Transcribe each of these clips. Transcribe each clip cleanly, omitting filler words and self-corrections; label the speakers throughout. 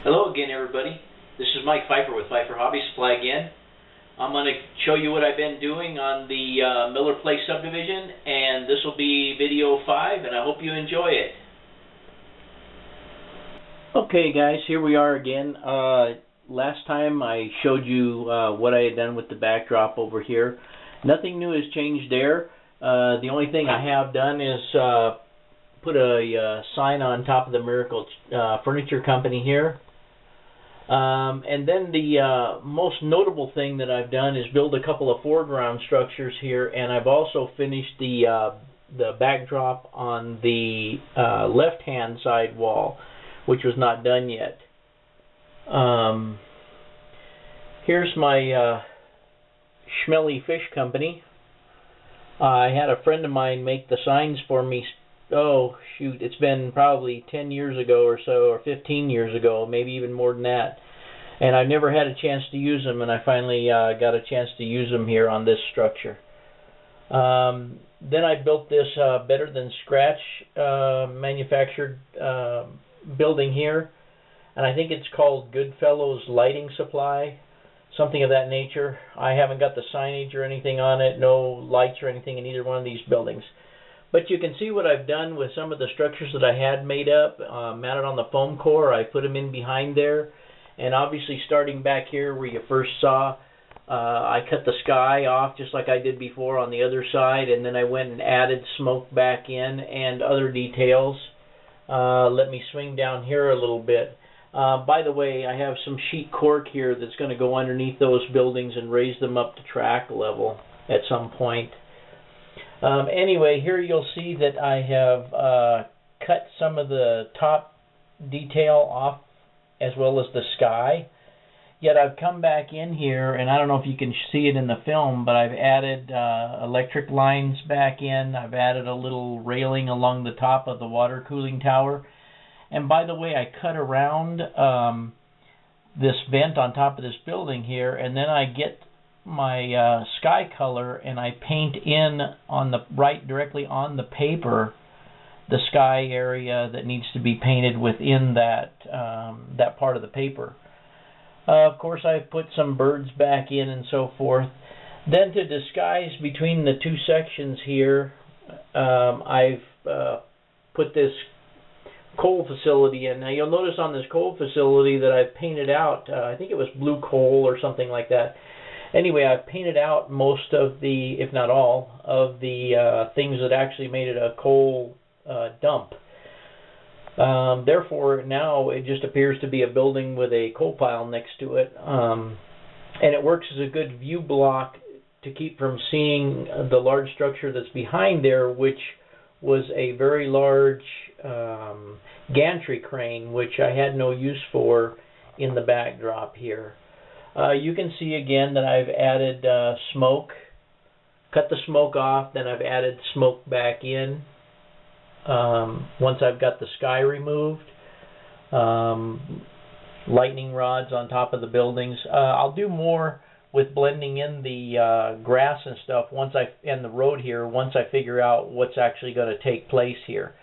Speaker 1: Hello again, everybody. This is Mike Pfeiffer with Pfeiffer Hobby Supply again. I'm going to show you what I've been doing on the Miller Place subdivision, and this will be video 5, and I hope you enjoy it. Okay guys, here we are again. Last time I showed you what I had done with the backdrop over here. Nothing new has changed there. The only thing I have done is put a sign on top of the Miracle Furniture Company here. And then the most notable thing that I've done is build a couple of foreground structures here, and I've also finished the backdrop on the left-hand side wall, which was not done yet. Here's my Schmelly Fish Company. I had a friend of mine make the signs for me. Oh shoot, it's been probably 10 years ago or so, or 15 years ago, maybe even more than that. And I've never had a chance to use them, and I finally got a chance to use them here on this structure. Then I built this Better Than Scratch manufactured building here, and I think it's called Goodfellows Lighting Supply, something of that nature. I haven't got the signage or anything on it, no lights or anything in either one of these buildings. But you can see what I've done with some of the structures that I had made up, mounted on the foam core. I put them in behind there, and obviously starting back here where you first saw, I cut the sky off just like I did before on the other side, and then I went and added smoke back in and other details. Let me swing down here a little bit. By the way, I have some sheet cork here that's going to go underneath those buildings and raise them up to track level at some point. Anyway, here you'll see that I have cut some of the top detail off as well as the sky. Yet I've come back in here, and I don't know if you can see it in the film, but I've added electric lines back in. I've added a little railing along the top of the water cooling tower. And by the way, I cut around this vent on top of this building here, and then I get my sky color and I paint in on the directly on the paper the sky area that needs to be painted within that that part of the paper. Of course, I've put some birds back in and so forth. Then to disguise between the two sections here, I've put this coal facility in. Now you'll notice on this coal facility that I've painted out, I think it was blue coal or something like that. Anyway, I've painted out most of the, if not all, of the things that actually made it a coal dump. Therefore, now it just appears to be a building with a coal pile next to it. And it works as a good view block to keep from seeing the large structure that's behind there, which was a very large gantry crane, which I had no use for in the backdrop here. You can see again that I've added smoke, cut the smoke off, then I've added smoke back in once I've got the sky removed. Lightning rods on top of the buildings. I'll do more with blending in the grass and stuff and the road here once I figure out what's actually going to take place here.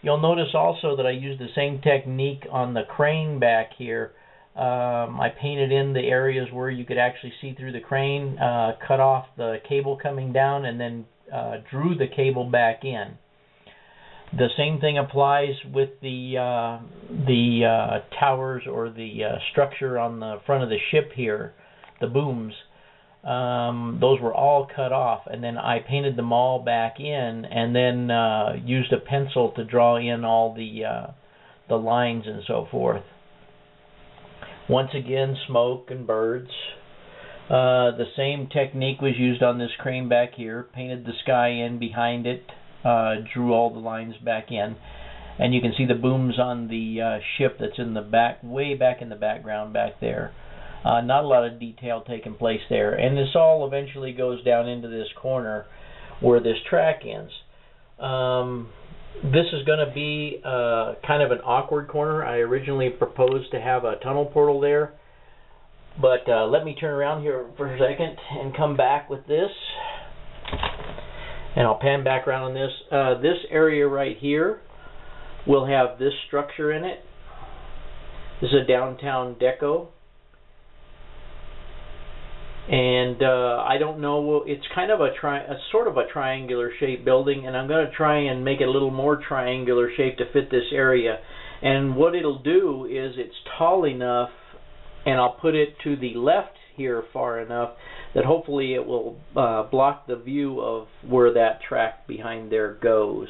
Speaker 1: You'll notice also that I used the same technique on the crane back here. I painted in the areas where you could actually see through the crane, cut off the cable coming down, and then drew the cable back in. The same thing applies with the towers or the structure on the front of the ship here, the booms. Those were all cut off, and then I painted them all back in, and then used a pencil to draw in all the lines and so forth. Once again, smoke and birds. The same technique was used on this crane back here. Painted the sky in behind it, drew all the lines back in, and you can see the booms on the ship that's in the back, way back in the background back there. Not a lot of detail taking place there, and this all eventually goes down into this corner where this track ends. This is going to be kind of an awkward corner. I originally proposed to have a tunnel portal there. But let me turn around here for a second and come back with this. And I'll pan back around on this. This area right here will have this structure in it. This is a downtown deco. And I don't know, it's kind of a sort of a triangular shaped building, and I'm going to try and make it a little more triangular shape to fit this area. And what it'll do is it's tall enough, and I'll put it to the left here far enough that hopefully it will block the view of where that track behind there goes.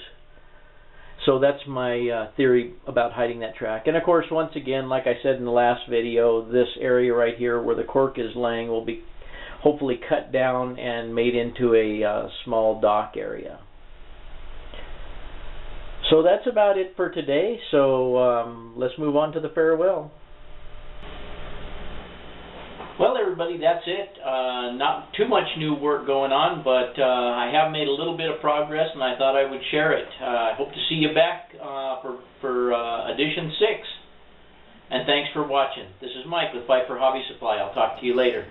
Speaker 1: So that's my theory about hiding that track. And of course, once again, like I said in the last video, this area right here where the cork is laying will be hopefully cut down and made into a small dock area. So that's about it for today. So let's move on to the farewell. Well, everybody, that's it. Not too much new work going on, but I have made a little bit of progress, and I thought I would share it. I hope to see you back for edition 6. And thanks for watching. This is Mike with Pfeiffer Hobby Supply. I'll talk to you later.